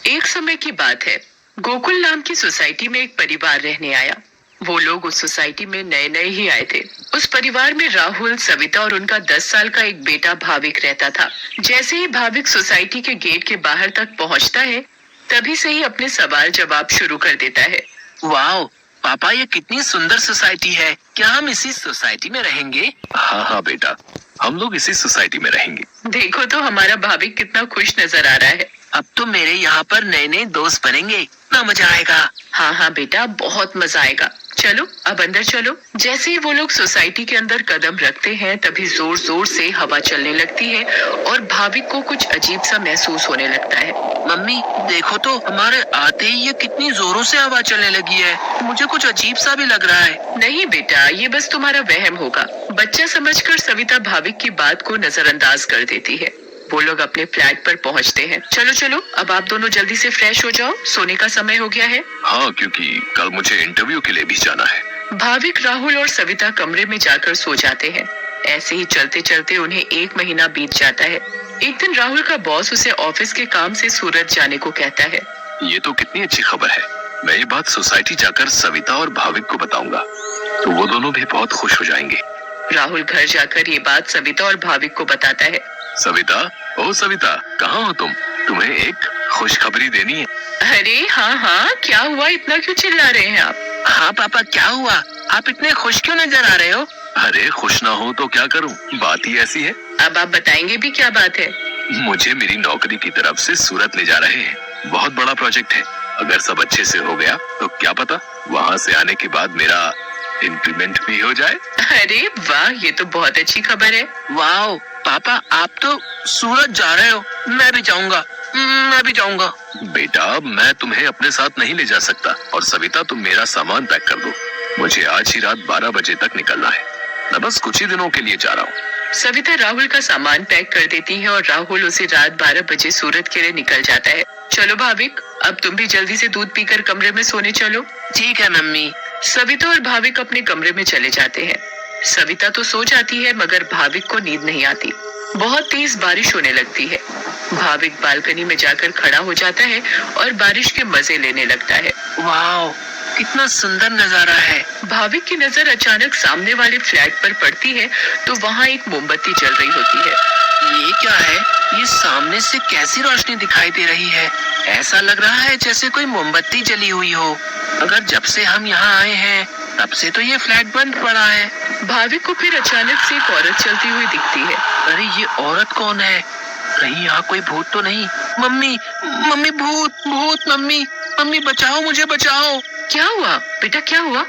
एक समय की बात है। गोकुल नाम की सोसाइटी में एक परिवार रहने आया। वो लोग उस सोसाइटी में नए नए ही आए थे। उस परिवार में राहुल, सविता और उनका 10 साल का एक बेटा भाविक रहता था। जैसे ही भाविक सोसाइटी के गेट के बाहर तक पहुंचता है, तभी से ही अपने सवाल जवाब शुरू कर देता है। वाह पापा, ये कितनी सुंदर सोसाइटी है। क्या हम इसी सोसाइटी में रहेंगे? हाँ हाँ बेटा, हम लोग इसी सोसाइटी में रहेंगे। देखो तो हमारा भाविक कितना खुश नजर आ रहा है। अब तो मेरे यहाँ पर नए नए दोस्त बनेंगे, इतना मजा आएगा। हाँ हाँ बेटा, बहुत मजा आएगा। चलो अब अंदर चलो। जैसे ही वो लोग सोसाइटी के अंदर कदम रखते हैं, तभी जोर जोर से हवा चलने लगती है और भाविक को कुछ अजीब सा महसूस होने लगता है। मम्मी देखो तो, हमारे आते ही ये कितनी जोरों से हवा चलने लगी है। मुझे कुछ अजीब सा भी लग रहा है। नहीं बेटा, ये बस तुम्हारा वहम होगा। बच्चा समझकर सविता भाविक की बात को नजरअंदाज कर देती है। वो लोग अपने फ्लैट पर पहुंचते हैं। चलो चलो, अब आप दोनों जल्दी से फ्रेश हो जाओ, सोने का समय हो गया है। हाँ, क्योंकि कल मुझे इंटरव्यू के लिए भी जाना है। भाविक, राहुल और सविता कमरे में जाकर सो जाते हैं। ऐसे ही चलते चलते उन्हें 1 महीना बीत जाता है। एक दिन राहुल का बॉस उसे ऑफिस के काम से सूरत जाने को कहता है। ये तो कितनी अच्छी खबर है। मैं ये बात सोसाइटी जाकर सविता और भाविक को बताऊंगा, तो वो दोनों भी बहुत खुश हो जाएंगे। राहुल घर जाकर ये बात सविता और भाविक को बताता है। सविता, ओ सविता, कहाँ हो तुम? तुम्हें एक खुशखबरी देनी है। अरे हाँ हाँ, क्या हुआ? इतना क्यों चिल्ला रहे हैं आप? हाँ पापा, क्या हुआ? आप इतने खुश क्यों नजर आ रहे हो? अरे खुश ना हो तो क्या करूं, बात ही ऐसी है। अब आप बताएंगे भी, क्या बात है? मुझे मेरी नौकरी की तरफ से सूरत ले जा रहे हैं। बहुत बड़ा प्रोजेक्ट है। अगर सब अच्छे से हो गया तो क्या पता वहाँ से आने के बाद मेरा इंक्रीमेंट भी हो जाए। अरे वाह, ये तो बहुत अच्छी खबर है। वाह पापा, आप तो सूरत जा रहे हो। मैं भी जाऊंगा, मैं भी जाऊंगा। बेटा, मैं तुम्हें अपने साथ नहीं ले जा सकता। और सविता, तुम मेरा सामान पैक कर दो। मुझे आज ही रात 12 बजे तक निकलना है। मैं बस कुछ ही दिनों के लिए जा रहा हूँ। सविता राहुल का सामान पैक कर देती है और राहुल उसे रात 12 बजे सूरत के लिए निकल जाता है। चलो भाविक, अब तुम भी जल्दी से दूध पीकर कमरे में सोने चलो। ठीक है मम्मी। सविता और भाविक अपने कमरे में चले जाते हैं। सविता तो सो जाती है, मगर भाविक को नींद नहीं आती। बहुत तेज बारिश होने लगती है। भाविक बालकनी में जाकर खड़ा हो जाता है और बारिश के मजे लेने लगता है। वाह, कितना सुंदर नजारा है। भाविक की नजर अचानक सामने वाले फ्लैट पर पड़ती है, तो वहाँ एक मोमबत्ती जल रही होती है। ये क्या है? ये सामने से कैसी रोशनी दिखाई दे रही है? ऐसा लग रहा है जैसे कोई मोमबत्ती जली हुई हो। अगर जब से हम यहाँ आए हैं, तब से तो ये फ्लैट बंद पड़ा है। भाविक को फिर अचानक से एक औरत चलती हुई दिखती है। अरे ये औरत कौन है? कहीं यहाँ कोई भूत तो नहीं? मम्मी, मम्मी, भूत, भूत, मम्मी, मम्मी बचाओ, मुझे बचाओ। क्या हुआ बेटा, क्या हुआ?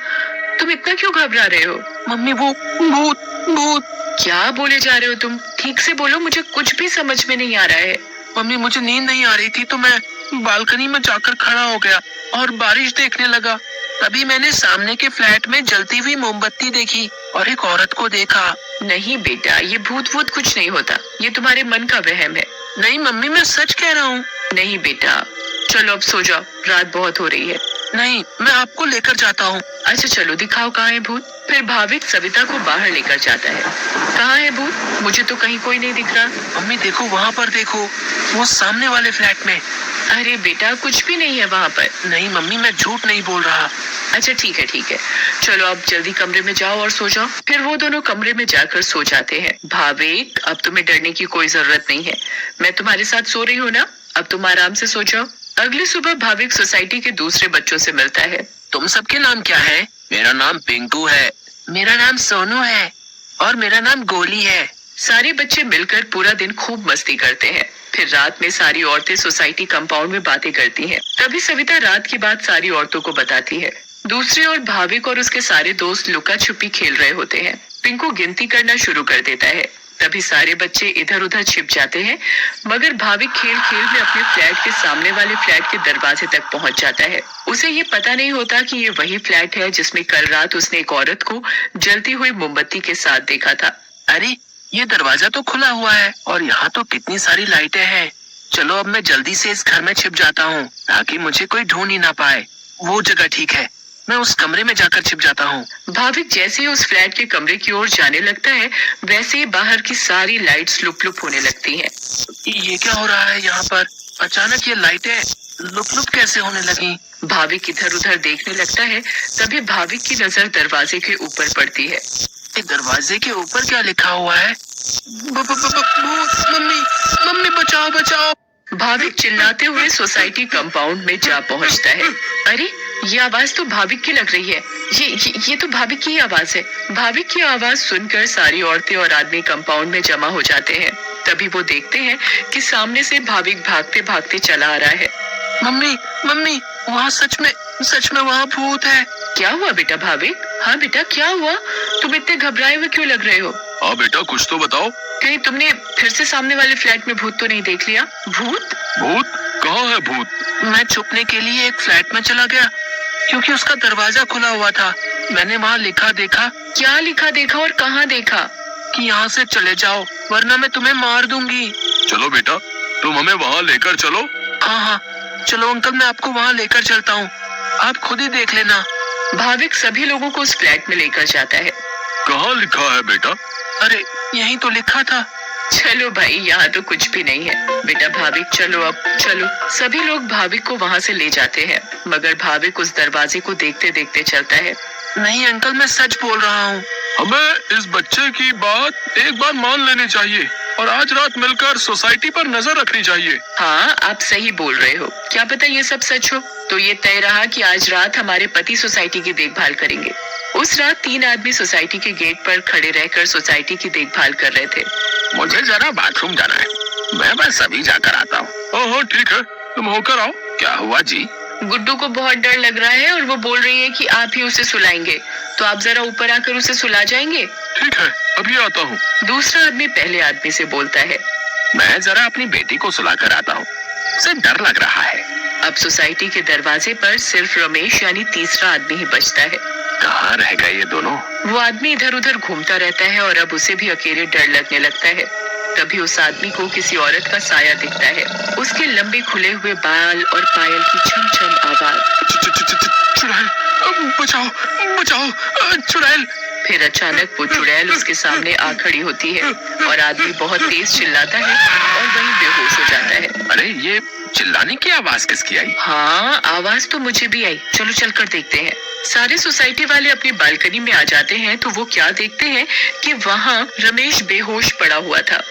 तुम इतना क्यों घबरा रहे हो? मम्मी, वो भूत, भूत। क्या बोले जा रहे हो तुम? ठीक से बोलो, मुझे कुछ भी समझ में नहीं आ रहा है। मम्मी, मुझे नींद नहीं आ रही थी, तो मैं बालकनी में जाकर खड़ा हो गया और बारिश देखने लगा। तभी मैंने सामने के फ्लैट में जलती हुई मोमबत्ती देखी और एक औरत को देखा। नहीं बेटा, ये भूत वूत कुछ नहीं होता। ये तुम्हारे मन का वहम है। नहीं मम्मी, मैं सच कह रहा हूँ। नहीं बेटा, चलो अब सो जाओ, रात बहुत हो रही है। नहीं, मैं आपको लेकर जाता हूँ। अच्छा चलो, दिखाओ कहाँ है भूत। फिर भाविक सविता को बाहर लेकर जाता है। कहाँ है भूत? मुझे तो कहीं कोई नहीं दिख रहा। मम्मी देखो, वहाँ पर देखो, वो सामने वाले फ्लैट में। अरे बेटा, कुछ भी नहीं है वहाँ पर। नहीं मम्मी, मैं झूठ नहीं बोल रहा। अच्छा ठीक है ठीक है, चलो अब जल्दी कमरे में जाओ और सो जाओ। फिर वो दोनों कमरे में जाकर सो जाते हैं। भाविक, अब तुम्हें डरने की कोई जरूरत नहीं है। मैं तुम्हारे साथ सो रही हूँ ना, अब तुम आराम से सो जाओ। अगली सुबह भाविक सोसाइटी के दूसरे बच्चों से मिलता है। तुम सबके नाम क्या है? मेरा नाम पिंकू है। मेरा नाम सोनू है। और मेरा नाम गोली है। सारे बच्चे मिलकर पूरा दिन खूब मस्ती करते हैं। फिर रात में सारी औरतें सोसाइटी कंपाउंड में बातें करती हैं। तभी सविता रात की बात सारी औरतों को बताती है। दूसरी ओर भाविक और उसके सारे दोस्त लुका छुपी खेल रहे होते हैं। पिंकू गिनती करना शुरू कर देता है। तभी सारे बच्चे इधर उधर छिप जाते हैं, मगर भाविक खेल खेल में अपने फ्लैट के सामने वाले फ्लैट के दरवाजे तक पहुंच जाता है। उसे ये पता नहीं होता कि ये वही फ्लैट है जिसमें कल रात उसने एक औरत को जलती हुई मोमबत्ती के साथ देखा था। अरे ये दरवाजा तो खुला हुआ है और यहाँ तो कितनी सारी लाइटें हैं। चलो अब मैं जल्दी से इस घर में छिप जाता हूँ, ताकि मुझे कोई ढूंढ ही ना पाए। वो जगह ठीक है, मैं उस कमरे में जाकर छिप जाता हूँ। भाविक जैसे ही उस फ्लैट के कमरे की ओर जाने लगता है, वैसे ही बाहर की सारी लाइट्स लुप लुप होने लगती हैं। ये क्या हो रहा है यहाँ पर? अचानक ये लाइटें लुप लुप कैसे होने लगी? भाविक इधर उधर देखने लगता है। तभी भाविक की नजर दरवाजे के ऊपर पड़ती है। ये दरवाजे के ऊपर क्या लिखा हुआ है? भूत! मम्मी, मम्मी बचाओ बचाओ! भाविक चिल्लाते हुए सोसाइटी कंपाउंड में जा पहुंचता है। अरे, ये आवाज तो भाविक की लग रही है। ये तो भाविक की आवाज है। भाविक की आवाज सुनकर सारी औरतें और आदमी कंपाउंड में जमा हो जाते हैं। तभी वो देखते हैं कि सामने से भाविक भागते भागते चला आ रहा है। मम्मी, मम्मी, वहाँ सच में वहाँ भूत है। क्या हुआ बेटा भाविक? हाँ बेटा, क्या हुआ? तुम इतने घबराए हुए क्यों लग रहे हो? हाँ बेटा, कुछ तो बताओ। कहीं तुमने फिर से सामने वाले फ्लैट में भूत तो नहीं देख लिया? भूत? भूत? कहाँ है भूत? मैं छुपने के लिए एक फ्लैट में चला गया क्योंकि उसका दरवाजा खुला हुआ था। मैंने वहाँ लिखा देखा। क्या लिखा देखा और कहाँ देखा? कि यहाँ से चले जाओ वरना मैं तुम्हें मार दूंगी। चलो बेटा, तुम हमें वहाँ लेकर चलो। हाँ, चलो अंकल, मैं आपको वहाँ लेकर चलता हूँ, आप खुद ही देख लेना। भाविक सभी लोगों को उस फ्लैट में लेकर जाता है। कहाँ लिखा है बेटा? अरे, यहीं तो लिखा था। चलो भाई, यहाँ तो कुछ भी नहीं है। बेटा भाविक, चलो अब चलो। सभी लोग भाविक को वहाँ से ले जाते हैं, मगर भाविक उस दरवाजे को देखते देखते चलता है। नहीं अंकल, मैं सच बोल रहा हूँ। हमें इस बच्चे की बात एक बार मान लेनी चाहिए और आज रात मिलकर सोसाइटी पर नजर रखनी चाहिए। हाँ, आप सही बोल रहे हो। क्या पता ये सब सच हो। तो ये तय रहा कि आज रात हमारे पति सोसाइटी की देखभाल करेंगे। उस रात 3 आदमी सोसाइटी के गेट पर खड़े रहकर सोसाइटी की देखभाल कर रहे थे। मुझे जरा बाथरूम जाना है, मैं बस अभी जाकर आता हूँ। हाँ ठीक है, तुम होकर आओ। क्या हुआ जी? गुड्डू को बहुत डर लग रहा है और वो बोल रही है कि आप ही उसे सुलाएंगे, तो आप जरा ऊपर आकर उसे सुला जाएंगे? ठीक है, अभी आता हूँ। दूसरा आदमी पहले आदमी से बोलता है, मैं जरा अपनी बेटी को सुलाकर आता हूँ, उसे डर लग रहा है। अब सोसाइटी के दरवाजे पर सिर्फ रमेश यानी तीसरा आदमी ही बचता है। कहाँ रह गए ये दोनों? वो आदमी इधर उधर घूमता रहता है और अब उसे भी अकेले डर लगने लगता है। तभी उस आदमी को किसी औरत का साया दिखता है। उसके लंबे खुले हुए बाल और पायल की छम छम आवाज। चुड़ैल, बचाओ बचाओ, चुड़ैल। फिर अचानक वो चुड़ैल उसके सामने आ खड़ी होती है और आदमी बहुत तेज चिल्लाता है और वहीं बेहोश हो जाता है। अरे, ये चिल्लाने की आवाज किसकी आई? हाँ, आवाज तो मुझे भी आई। चलो चलकर देखते हैं। सारे सोसाइटी वाले अपनी बालकनी में आ जाते हैं तो वो क्या देखते हैं कि वहाँ रमेश बेहोश पड़ा हुआ था।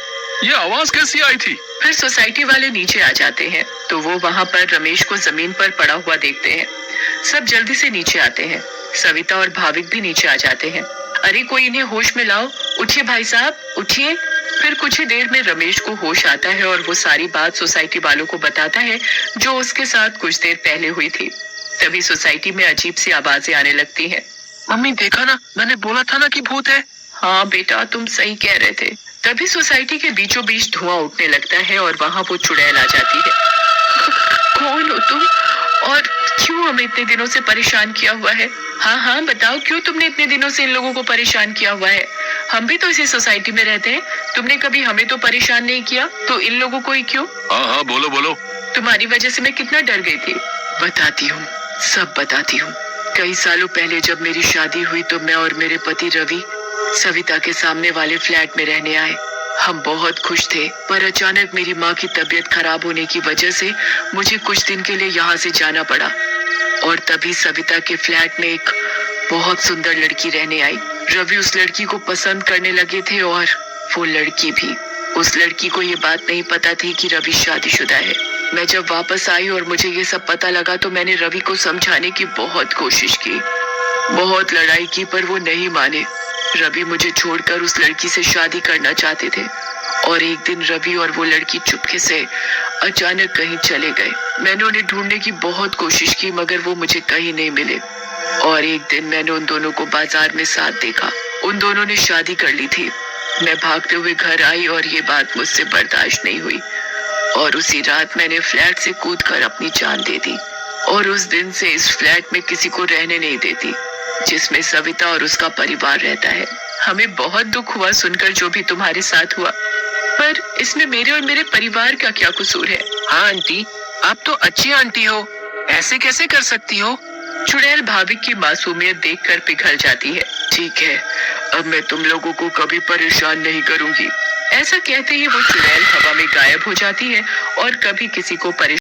ये आवाज कैसी आई थी? फिर सोसाइटी वाले नीचे आ जाते हैं तो वो वहाँ पर रमेश को जमीन पर पड़ा हुआ देखते हैं। सब जल्दी से नीचे आते हैं। सविता और भाविक भी नीचे आ जाते हैं। अरे, कोई इन्हें होश में लाओ। उठिए भाई साहब, उठिए। फिर कुछ ही देर में रमेश को होश आता है और वो सारी बात सोसाइटी वालों को बताता है जो उसके साथ कुछ देर पहले हुई थी। तभी सोसाइटी में अजीब सी आवाजें आने लगती हैं। मम्मी, देखा ना, मैंने बोला था ना कि भूत है। हाँ बेटा, तुम सही कह रहे थे। तभी सोसाइटी के बीचों बीच धुआं उठने लगता है और वहाँ वो चुड़ैल आ जाती है। कौन हो तुम और क्यों हमें इतने दिनों से परेशान किया हुआ है? हाँ, बताओ, क्यों तुमने इतने दिनों से इन लोगों को परेशान किया हुआ है? हम भी तो इसी सोसाइटी में रहते हैं। तुमने कभी हमें तो परेशान नहीं किया, तो इन लोगों को ही क्यों? हाँ, बोलो बोलो। तुम्हारी वजह से मैं कितना डर गई थी। बताती हूँ, सब बताती हूँ। कई सालों पहले जब मेरी शादी हुई तो मैं और मेरे पति रवि सविता के सामने वाले फ्लैट में रहने आए। हम बहुत खुश थे, पर अचानक मेरी माँ की तबीयत खराब होने की वजह से मुझे कुछ दिन के लिए यहाँ से जाना पड़ा। और तभी सविता के फ्लैट में एक बहुत सुंदर लड़की रहने आई। रवि उस लड़की को पसंद करने लगे थे और वो लड़की भी। उस लड़की को ये बात नहीं पता थी कि रवि शादीशुदा है। मैं जब वापस आई और मुझे ये सब पता लगा तो मैंने रवि को समझाने की बहुत कोशिश की, बहुत लड़ाई की, पर वो नहीं माने। रवि मुझे छोड़कर उस लड़की से शादी करना चाहते थे और एक दिन रवि और वो लड़की चुपके से अचानक कहीं चले गए। मैंने उन्हें ढूंढने की बहुत कोशिश की मगर वो मुझे कहीं नहीं मिले। और एक दिन मैंने उन दोनों को बाजार में साथ देखा। उन दोनों ने शादी कर ली थी। मैं भागते हुए घर आई और ये बात मुझसे बर्दाश्त नहीं हुई और उसी रात मैंने फ्लैट से कूदकर अपनी जान दे दी। और उस दिन से इस फ्लैट में किसी को रहने नहीं देती जिसमें सविता और उसका परिवार रहता है। हमें बहुत दुख हुआ सुनकर जो भी तुम्हारे साथ हुआ, पर इसमें मेरे और मेरे परिवार का क्या कसूर है? हाँ आंटी, आप तो अच्छी आंटी हो, ऐसे कैसे कर सकती हो? चुड़ैल भाविक की मासूमियत देखकर पिघल जाती है। ठीक है, अब मैं तुम लोगों को कभी परेशान नहीं करूंगी। ऐसा कहते ही वो चुड़ैल हवा में गायब हो जाती है और कभी किसी को परेशान